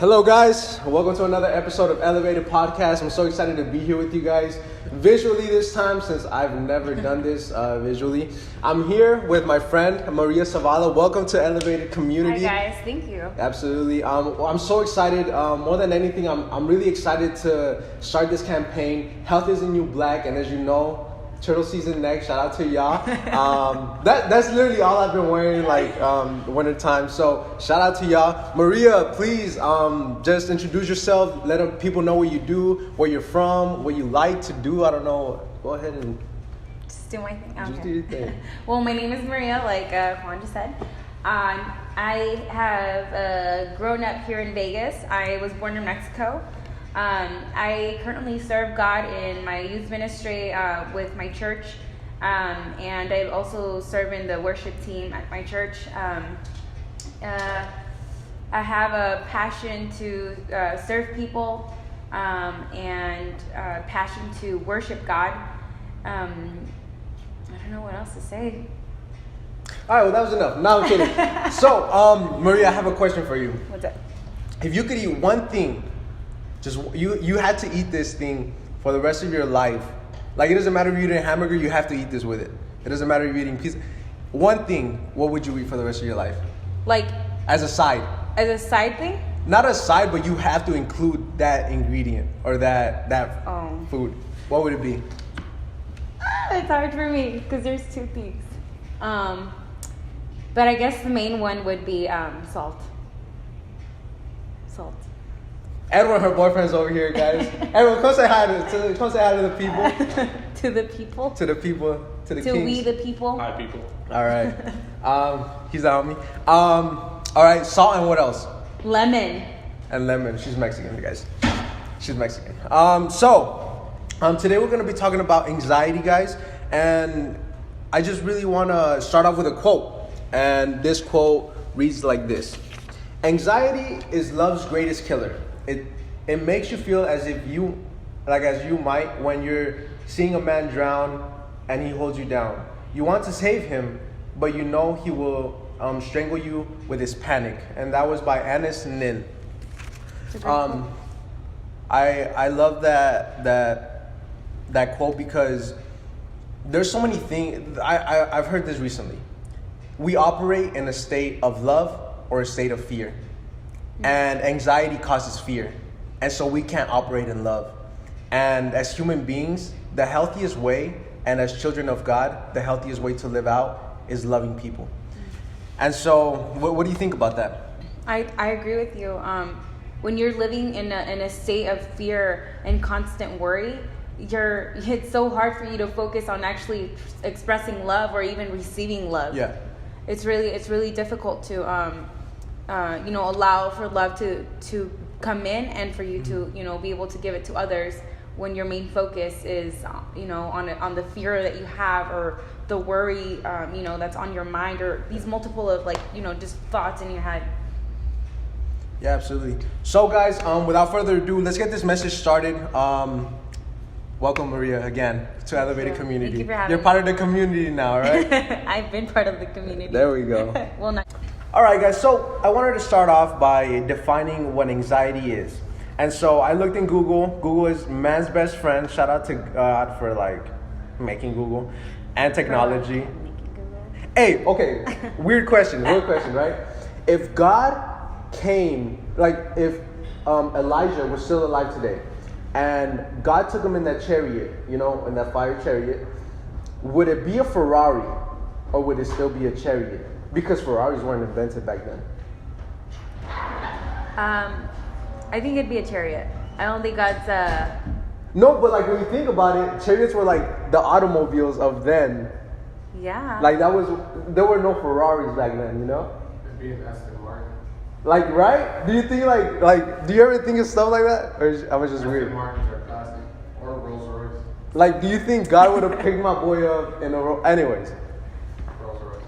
Hello guys, welcome to another episode of Elevated Podcast. I'm so excited to be here with you guys visually this time since I've never done this visually. I'm here with my friend Maria Zavala. Welcome to Elevated Community. Hi guys, thank you. Absolutely. I'm so excited. More than anything, I'm really excited to start this campaign. Health is the new black, and as you know, turtle season next. Shout out to y'all. That's literally all I've been wearing winter time. So shout out to y'all. Maria, please just introduce yourself. Let people know what you do, where you're from, what you like to do. I don't know. Go ahead and just do my thing. Just do your thing. Well, my name is Maria, like Juan just said. I have grown up here in Vegas. I was born in Mexico. I currently serve God in my youth ministry with my church, and I also serve in the worship team at my church. I have a passion to serve people and a passion to worship God. I don't know what else to say. All right, well, that was enough. No, I'm kidding. So, Maria, I have a question for you. What's up? If you could eat one thing, just you had to eat this thing for the rest of your life. Like, it doesn't matter if you're eating a hamburger, you have to eat this with it. It doesn't matter if you're eating pizza. One thing, what would you eat for the rest of your life? Like, as a side. As a side thing? Not a side, but you have to include that ingredient or that food. What would it be? It's hard for me because there's two things. But I guess the main one would be salt. Salt. Edwin, her boyfriend's over here, guys. Edwin, come say hi to the people. To the people. To the people. To the kings. To we the people. Hi, people. All right. He's out on me. All right. Salt and what else? Lemon. And lemon. She's Mexican, you guys. She's Mexican. Today we're gonna be talking about anxiety, guys, and I just really want to start off with a quote, and this quote reads like this: "Anxiety is love's greatest killer. It makes you feel as you might when you're seeing a man drown and he holds you down. You want to save him, but you know he will strangle you with his panic." And that was by Anis Nin. I love that quote because there's so many things. I've heard this recently. We operate in a state of love or a state of fear. And anxiety causes fear. And so we can't operate in love. And as human beings, the healthiest way, and as children of God, the healthiest way to live out is loving people. And so, what do you think about that? I agree with you. When you're living in a state of fear and constant worry, it's so hard for you to focus on actually expressing love or even receiving love. Yeah. It's really difficult to allow for love to come in and for you to be able to give it to others when your main focus is on the fear that you have or the worry that's on your mind or these multiple of just thoughts in your head. Yeah, absolutely. So guys, without further ado, let's get this message started. Welcome, Maria, again to Elevated Community. Thank you for having You're me. part of the community now, right? I've been part of the community. There we go. Well, not. All right, guys. So I wanted to start off by defining what anxiety is. And so I looked in Google. Google is man's best friend. Shout out to God for making Google and technology. Hey, okay. Weird question, right? If God came, if Elijah was still alive today, and God took him in that chariot, in that fire chariot, would it be a Ferrari or would it still be a chariot? Because Ferraris weren't invented back then. I think it'd be a chariot. I don't think God's No, but when you think about it, chariots were like the automobiles of then. Yeah. There were no Ferraris back then, It'd be an Aston Martin. Right? Do you think do you ever think of stuff like that? Or I was just weird? Aston Martins are plastic. Or Rolls Royce. Do you think God would have picked my boy up in a anyways? Rolls Royce.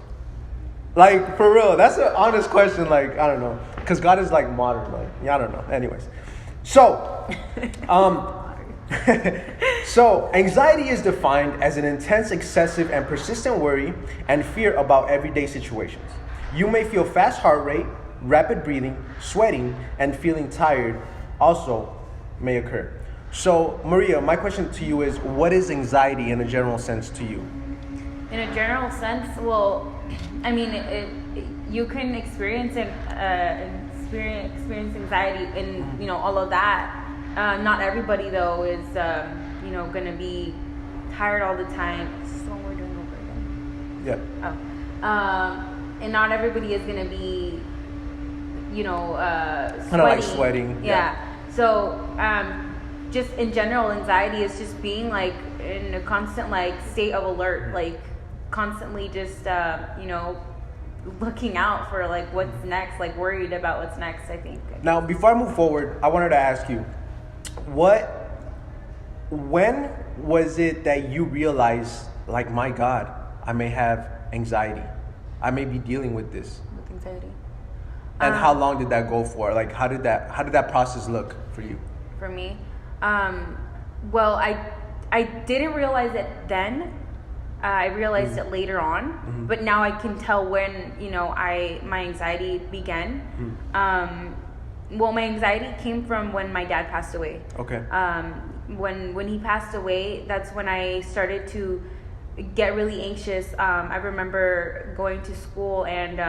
For real, that's an honest question. I don't know, because God is modern. I don't know. Anyways, so, so anxiety is defined as an intense, excessive, and persistent worry and fear about everyday situations. You may feel fast heart rate, rapid breathing, sweating, and feeling tired also may occur. So, Maria, my question to you is, what is anxiety in a general sense to you? In a general sense, well, I mean, you can experience anxiety in all of that. Not everybody though is going to be tired all the time. This is what we're doing over again. Yeah. Oh. And not everybody is going to be sweating. Kind of like sweating. Yeah. So just in general, anxiety is just being like in a constant like state of alert, like constantly just looking out for like what's next, like worried about what's next, I think. Now, before I move forward, I wanted to ask you, when was it that you realized, like, my God, I may have anxiety, I may be dealing with this? With anxiety. And how long did that go for? Like, how did that process look for you? For me, well, I didn't realize it then. I realized it later on, but now I can tell when my anxiety began. Well, my anxiety came from when my dad passed away. Okay. When he passed away, that's when I started to get really anxious. I remember going to school and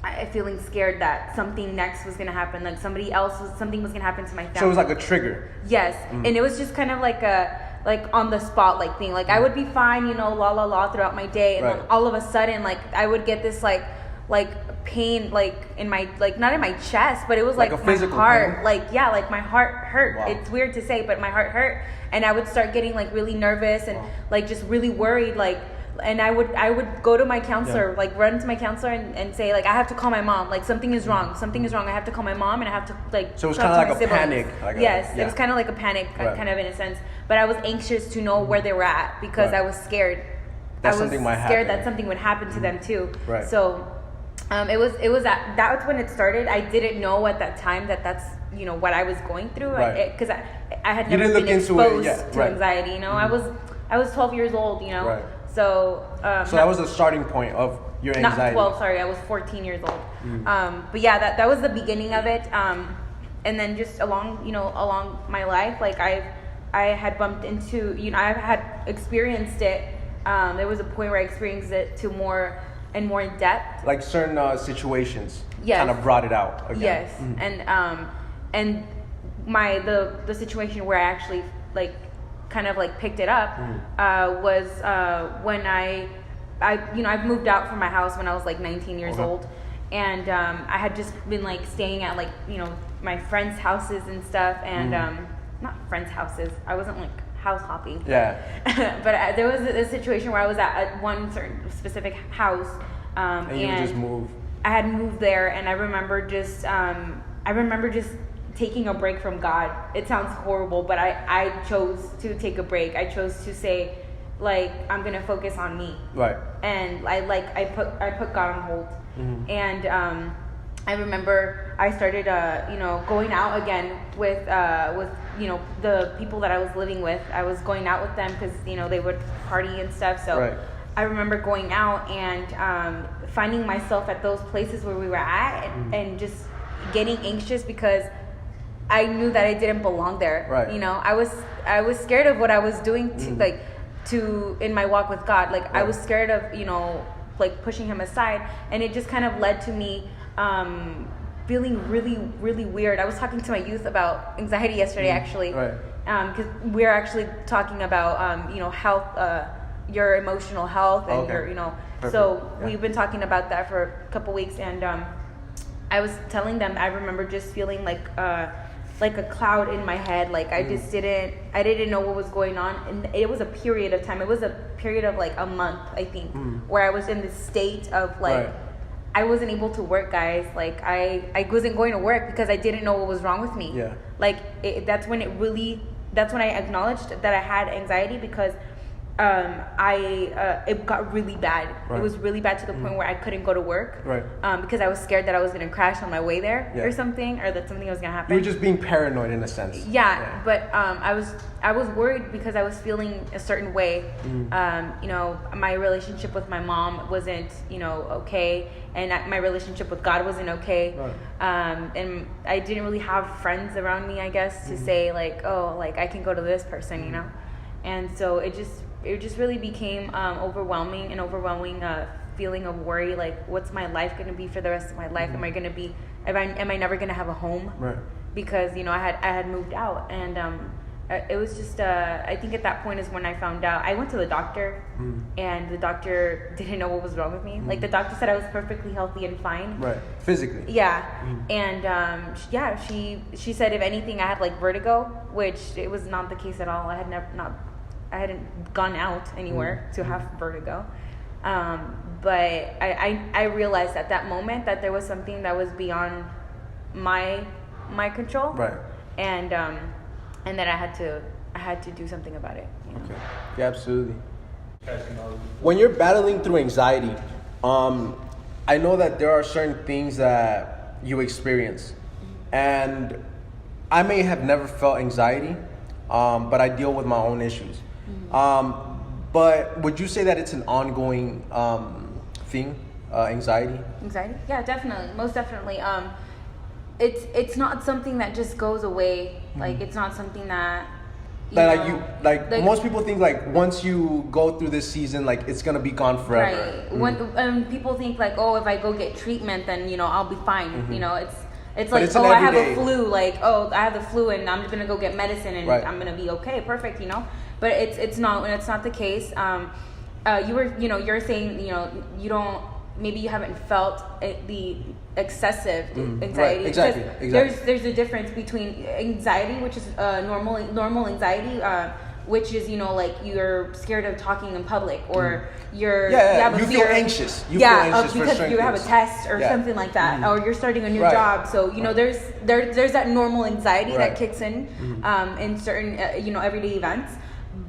I feeling scared that something next was gonna happen, like something was gonna happen to my family. So it was like a trigger. Yes, and it was just kind of like on the spot like thing. Like I would be fine, throughout my day, and then all of a sudden, like I would get this like pain, like in my, like not in my chest, but it was like a my physical heart, pain? like my heart hurt. Wow. It's weird to say, but my heart hurt, and I would start getting like really nervous and like just really worried, like. And I would go to my counselor, like run to my counselor and say like I have to call my mom, like something is wrong, I have to call my mom and I have to like. So it was kind of like a panic. Yes, it was kind of like a panic, kind of in a sense. But I was anxious to know where they were at because I was scared. That I was something might scared happen. that something would happen to them too. Right. So, it was that's when it started. I didn't know at that time that's what I was going through, because I had never been exposed to anxiety. I was 12 years old. Right. So that was the starting point of your anxiety. Not 12, sorry, I was 14 years old. But yeah, that was the beginning of it. And then just along my life, like I had bumped into, I had experienced it. There was a point where I experienced it to more and more in depth. Like certain situations Yes. kind of brought it out again. Yes. And the situation where I actually like kind of like picked it up was when I've moved out from my house when I was like 19 years old, and I had just been like staying at like my friends' houses and stuff, and not friends' houses. I wasn't like house hopping. Yeah. But there was a situation where I was at one certain specific house, and you would just move. I had moved there, and I remember just taking a break from God. It sounds horrible, but I chose to take a break. I chose to say, like, I'm gonna focus on me. Right. And I put God on hold. And I remember I started going out again with the people that I was living with. I was going out with them because they would party and stuff. So I remember going out and finding myself at those places where we were at and just getting anxious because I knew that I didn't belong there. Right. I was scared of what I was doing to in my walk with God. Like I was scared of like pushing him aside, and it just kind of led to me feeling really, really weird. I was talking to my youth about anxiety yesterday, actually. Right. Because we're actually talking about health, your emotional health, and your Perfect. So we've been talking about that for a couple weeks, and I was telling them I remember just feeling like a cloud in my head. Like I didn't know what was going on, and it was a period of time. It was a period of like a month, I think, where I was in this state of like I wasn't able to work, guys. Like I wasn't going to work because I didn't know what was wrong with me. Yeah. Like that's when I acknowledged that I had anxiety, because it got really bad. Right. It was really bad to the point where I couldn't go to work. Right. Because I was scared that I was gonna crash on my way there Yeah. or something, or that something was gonna happen. You were just being paranoid in a sense. Yeah. But I was worried because I was feeling a certain way. You know, my relationship with my mom wasn't, you know, okay, and my relationship with God wasn't okay. Right. And I didn't really have friends around me, I guess, to say like, oh, like I can go to this person, you know. And so it just really became overwhelming feeling of worry, like what's my life going to be for the rest of my life? Am I never going to have a home? Right. Because, you know, I had moved out, and it was just I think at that point is when I found out. I went to the doctor, and the doctor didn't know what was wrong with me. Like the doctor said I was perfectly healthy and fine. Right. Physically. Yeah. And she said if anything I had like vertigo, which it was not the case at all. I hadn't gone out anywhere to have vertigo. But I realized at that moment that there was something that was beyond my control. Right. And that I had to do something about it. You know? Okay. Yeah, absolutely. When you're battling through anxiety, I know that there are certain things that you experience, and I may have never felt anxiety, but I deal with my own issues. But would you say that it's an ongoing thing, anxiety? Anxiety? Yeah, definitely, most definitely. It's not something that just goes away. Like it's not something that. Like most people think like once you go through this season, like it's gonna be gone forever. Right. When people think like, oh, if I go get treatment, then you know I'll be fine. You know, it's like, it's oh, I have everyday. a flu. Like, oh, I have the flu, and I'm just gonna go get medicine, and Right. I'm gonna be okay, perfect. You know, but it's not the case. You're saying, you know, you don't. Maybe you haven't felt the excessive anxiety. Right. Exactly. There's a difference between anxiety, which is normal anxiety, which is, you know, like you're scared of talking in public, or you have a you fear. feel anxious. You feel anxious because for you have a things. test or something like that, or you're starting a new job. So you know, there's that normal anxiety that kicks in certain everyday events.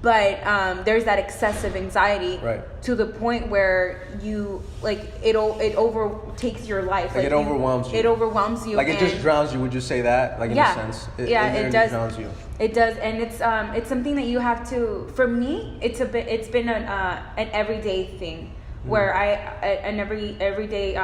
But there's that excessive anxiety to the point where you like it overtakes your life. Like it overwhelms you. It overwhelms you. Like it just drowns you. Would you say that? Like in a sense, it does. drowns you. It does, and it's something that you have to. For me, it's been an everyday thing where an everyday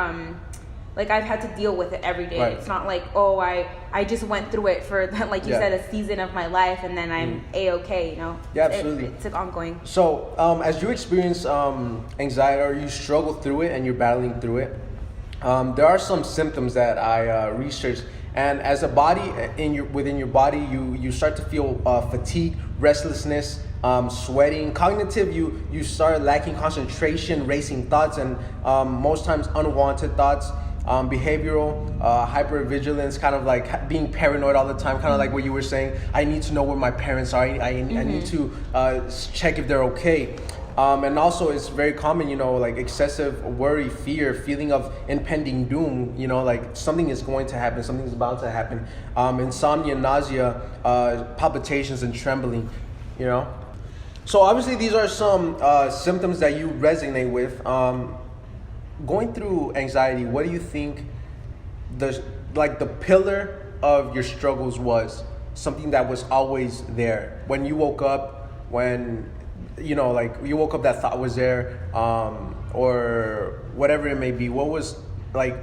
like I've had to deal with it every day. Right. It's not like, oh, I just went through it for like you said, a season of my life, and then I'm A-okay, you know. Yeah, absolutely. It's ongoing. So as you experience anxiety or you struggle through it and you're battling through it, there are some symptoms that I researched. And as a body within your body, you start to feel fatigue, restlessness, sweating, cognitive. You start lacking concentration, racing thoughts, and most times unwanted thoughts. Behavioral, hypervigilance, kind of like being paranoid all the time, kind of like what you were saying. I need to know where my parents are. I need to check if they're okay. And also it's very common, you know, like excessive worry, fear, feeling of impending doom, you know, like something is going to happen, something's about to happen. Insomnia, nausea, palpitations, and trembling, you know. So obviously these are some symptoms that you resonate with. Going through anxiety, what do you think the pillar of your struggles was? Something that was always there when you woke up, when you know, like you woke up, that thought was there, or whatever it may be. What was like?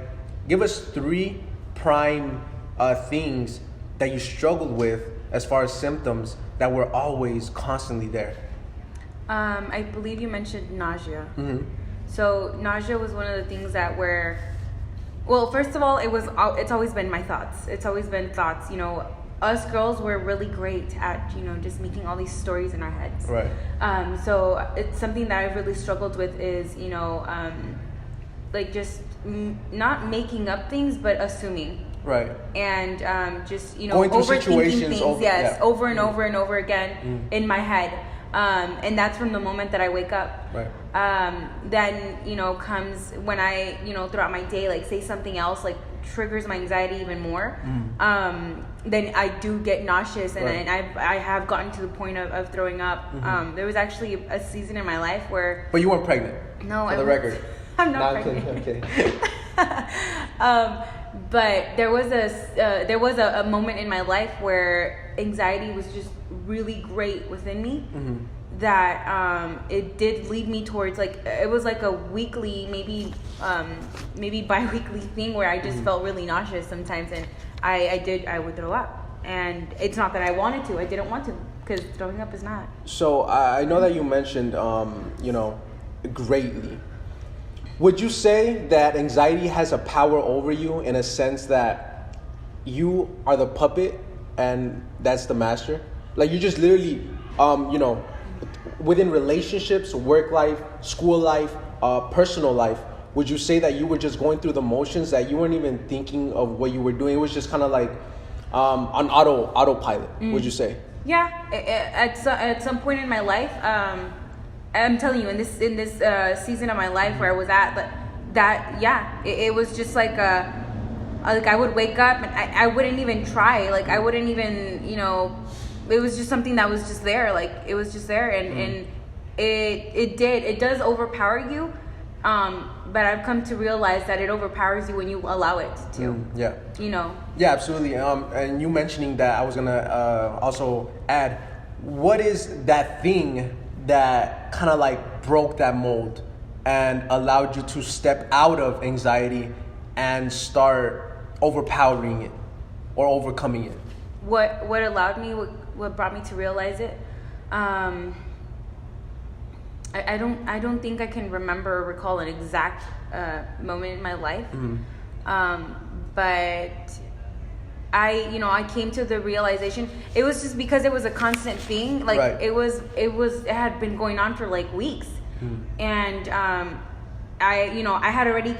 Give us 3 prime things that you struggled with as far as symptoms that were always constantly there. I believe you mentioned nausea. So nausea was one of the things that well, first of all, it's always been my thoughts. It's always been thoughts. You know, us girls were really great at, you know, just making all these stories in our heads. Right. So it's something that I really struggled with is, you know, like just not making up things, but assuming. Right. And just, you know, going through overthinking situations things, over and over and over again in my head. And that's from the moment that I wake up. Right. Then, you know, comes when I, you know, throughout my day, like say something else, like triggers my anxiety even more, then I do get nauseous, and, Right. and I have gotten to the point of throwing up. There was actually a season in my life where But you weren't pregnant. no, For I the was- record. I'm not No, I'm kidding, pregnant. I'm kidding. But there was a moment in my life where anxiety was just really great within me. That it did lead me towards, like, it was like a weekly, maybe bi-weekly thing where I just felt really nauseous sometimes, and I would throw up. And it's not that I wanted to, I didn't want to, because throwing up is not. So I know that you mentioned, greatly. Would you say that anxiety has a power over you in a sense that you are the puppet and that's the master? Like, you just literally, within relationships, work life, school life, personal life, would you say that you were just going through the motions, that you weren't even thinking of what you were doing? It was just kind of like on autopilot, would you say? Yeah, at some point in my life, I'm telling you, in this season of my life where I was at, it was just like I would wake up and I wouldn't even try, like I wouldn't even, it was just something that was just there, like it was just there, and it does overpower you, but I've come to realize that it overpowers you when you allow it to. Yeah. Yeah, absolutely. And you mentioning that, I was gonna also add, what is that thing that kind of like broke that mold and allowed you to step out of anxiety and start overpowering it or overcoming it? What allowed me, what brought me to realize it? I don't think I can remember or recall an exact moment in my life, but I came to the realization. It was just because it was a constant thing. Like, right. it had been going on for like weeks, and I had already,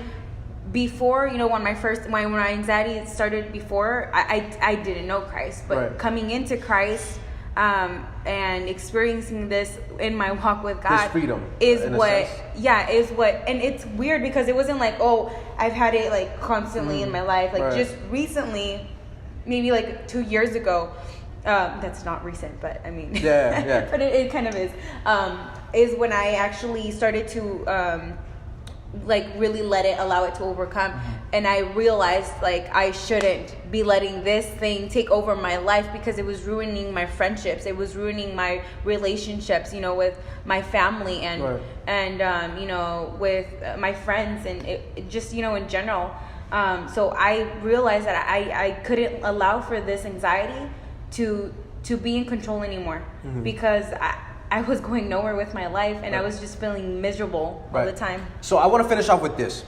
before, when my anxiety started before, I didn't know Christ, but right. coming into Christ, and experiencing this in my walk with God, this freedom is in a what, sense. And it's weird because it wasn't like, oh, I've had it like constantly in my life, like right. just recently, maybe like 2 years ago. That's not recent, but I mean, yeah. but it kind of is when I actually started to like really allow it to overcome, and I realized like I shouldn't be letting this thing take over my life, because it was ruining my friendships, it was ruining my relationships, with my family, and right. and with my friends, and it just in general. So I realized that I couldn't allow for this anxiety to be in control anymore, because I was going nowhere with my life, and right. I was just feeling miserable all the time. So I want to finish off with this.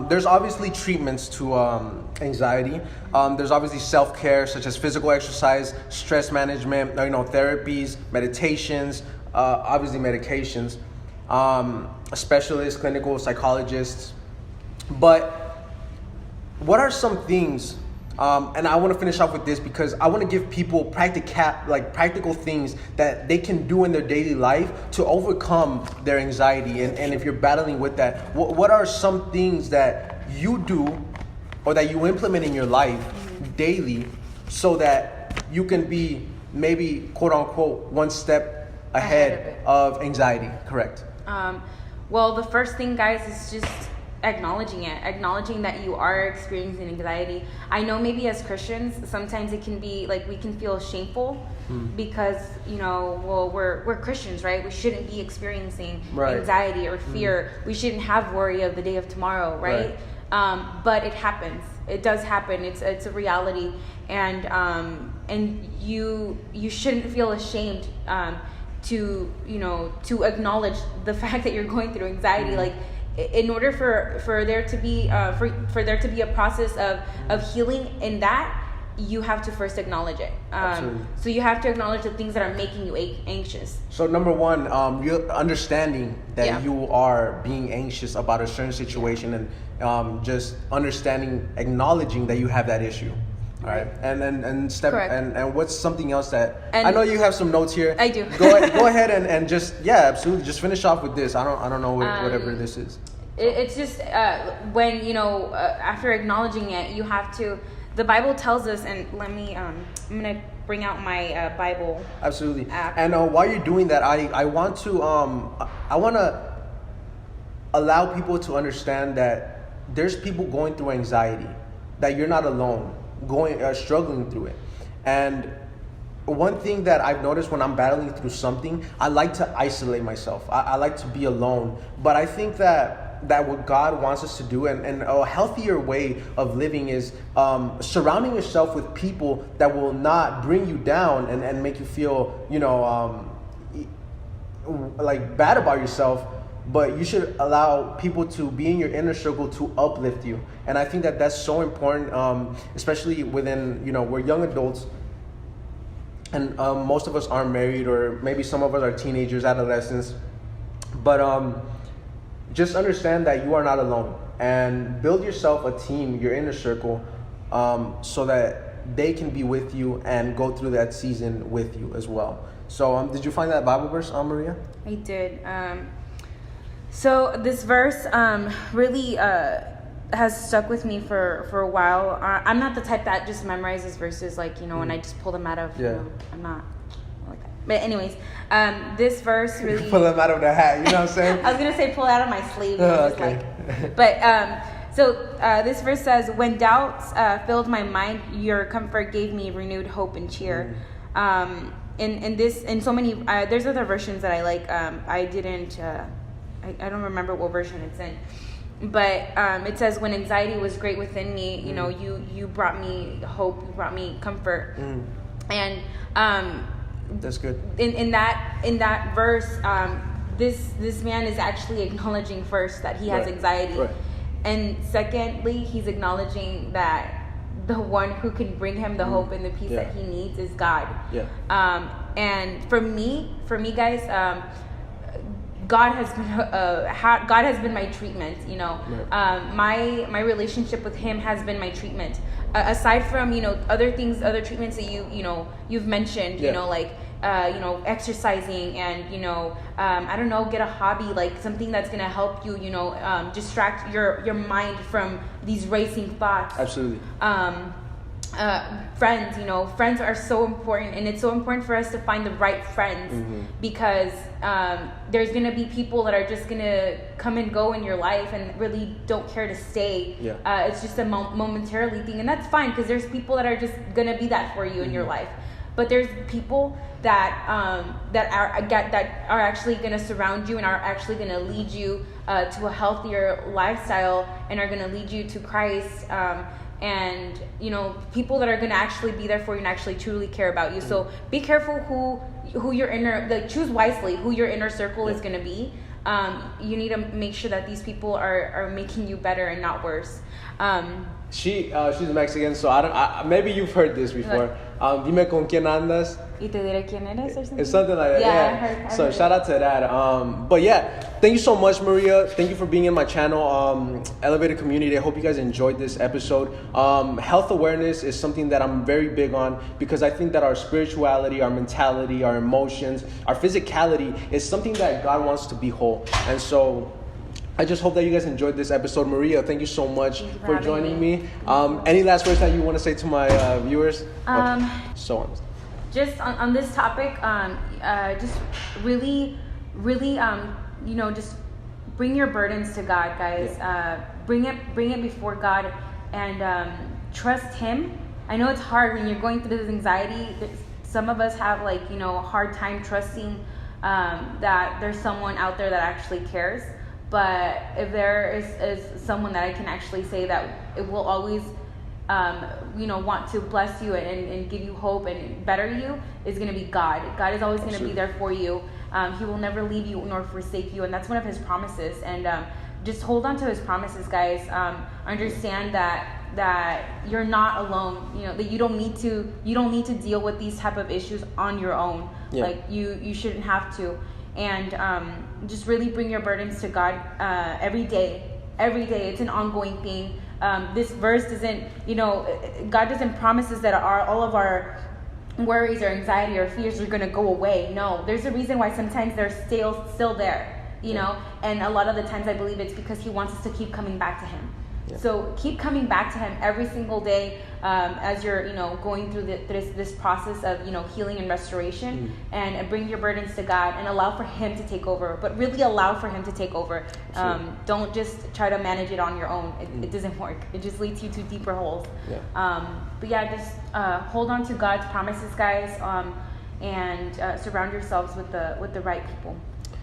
There's obviously treatments to anxiety. There's obviously self-care, such as physical exercise, stress management, therapies, meditations, obviously medications, specialists, clinical psychologists. But what are some things, and I want to finish off with this because I want to give people practical things that they can do in their daily life to overcome their anxiety. And if you're battling with that, what are some things that you do or that you implement in your life daily so that you can be maybe, quote unquote, one step ahead of anxiety? Correct. Well, the first thing, guys, is just acknowledging that you are experiencing anxiety. I know maybe as Christians, sometimes it can be like we can feel shameful because, we're Christians, right? We shouldn't be experiencing anxiety or fear. We shouldn't have worry of the day of tomorrow, right? But it happens. It does happen. It's a reality. And you shouldn't feel ashamed to acknowledge the fact that you're going through anxiety. Like, in order for there to be a process of healing in that, you have to first acknowledge it. So you have to acknowledge the things that are making you anxious. So number one, you're understanding that you are being anxious about a certain situation, and just acknowledging that you have that issue. All right, and what's something else that I know you have some notes here. I do. Go ahead and just absolutely just finish off with this. I don't know whatever this is. It's just when, after acknowledging it, you have to. The Bible tells us, and let me. I'm gonna bring out my Bible. Absolutely. App. And while you're doing that, I want to allow people to understand that there's people going through anxiety, that you're not alone, struggling through it. And one thing that I've noticed when I'm battling through something, I like to isolate myself. I like to be alone. But I think that what God wants us to do, and a healthier way of living, is surrounding yourself with people that will not bring you down and make you feel, like bad about yourself. But you should allow people to be in your inner circle to uplift you. And I think that that's so important, especially within, we're young adults. And most of us aren't married, or maybe some of us are teenagers, adolescents. But just understand that you are not alone, and build yourself a team, your inner circle, so that they can be with you and go through that season with you as well. So did you find that Bible verse, Maria? I did. So this verse really has stuck with me for a while. I'm not the type that just memorizes verses and I just pull them out of. I'm not like that. But anyways, this verse really pull them out of the hat. You know what I'm saying? I was gonna say pull it out of my sleeve. Okay. So this verse says, "When doubts filled my mind, your comfort gave me renewed hope and cheer." In so many, there's other versions that I like. I don't remember what version it's in. But it says, when anxiety was great within me, you brought me hope, you brought me comfort. And that's good. In that verse, this man is actually acknowledging first that he has anxiety. Right. And secondly, he's acknowledging that the one who can bring him the hope and the peace that he needs is God. Yeah. And for me guys, God has been my treatment. My relationship with Him has been my treatment. Aside from other treatments that you've mentioned. Exercising and I don't know, get a hobby, like something that's gonna help you distract your mind from these racing thoughts. Absolutely. Friends are so important, and it's so important for us to find the right friends, because there's gonna be people that are just gonna come and go in your life and really don't care to stay. It's just a momentarily thing, and that's fine, because there's people that are just gonna be that for you in your life. But there's people that are actually gonna surround you and are actually gonna lead you to a healthier lifestyle, and are gonna lead you to Christ. And people that are going to actually be there for you and actually truly care about you. So be careful who your inner, choose wisely who your inner circle is going to be. You need to make sure that these people are making you better and not worse. She's Mexican, so maybe you've heard this before. Dime con quién andas. Y te diré quién eres or something? It's something like that. Yeah. I so heard shout out to that. But yeah, thank you so much, Maria. Thank you for being in my channel, Elevated Community. I hope you guys enjoyed this episode. Health awareness is something that I'm very big on, because I think that our spirituality, our mentality, our emotions, our physicality is something that God wants to be whole. And so I just hope that you guys enjoyed this episode. Maria, thank you so much for joining me. Any last words that you want to say to my viewers? So on. Just on this topic, just really, just bring your burdens to God, guys. Bring it before God, and trust Him. I know it's hard when you're going through this anxiety. Some of us have a hard time trusting that there's someone out there that actually cares. But if there is someone that I can actually say that it will always want to bless you and give you hope and better you, is going to be God. God is always going to be there for you. He will never leave you nor forsake you, and that's one of His promises. And just hold on to His promises, guys. Understand that you're not alone. That you don't need to deal with these type of issues on your own. Like you shouldn't have to. And just really bring your burdens to God every day. It's an ongoing thing. This verse doesn't, God doesn't promise us that all of our worries or anxiety or fears are going to go away. No, there's a reason why sometimes they're still there. you know, and a lot of the times I believe it's because he wants us to keep coming back to him. Yeah. So keep coming back to him every single day as you're, you know, going through this process of, you know, healing and restoration, and bring your burdens to God and allow for him to take over, but really allow for him to take over. Don't just try to manage it on your own. It doesn't work. It just leads you to deeper holes. Yeah. But yeah, just hold on to God's promises, guys, and surround yourselves with the right people.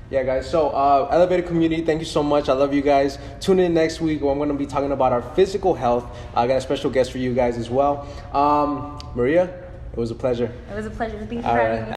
Yeah, guys. So, Elevated Community, thank you so much. I love you guys. Tune in next week where I'm going to be talking about our physical health. I got a special guest for you guys as well. Maria, it was a pleasure. It was a pleasure. Thank you for having me.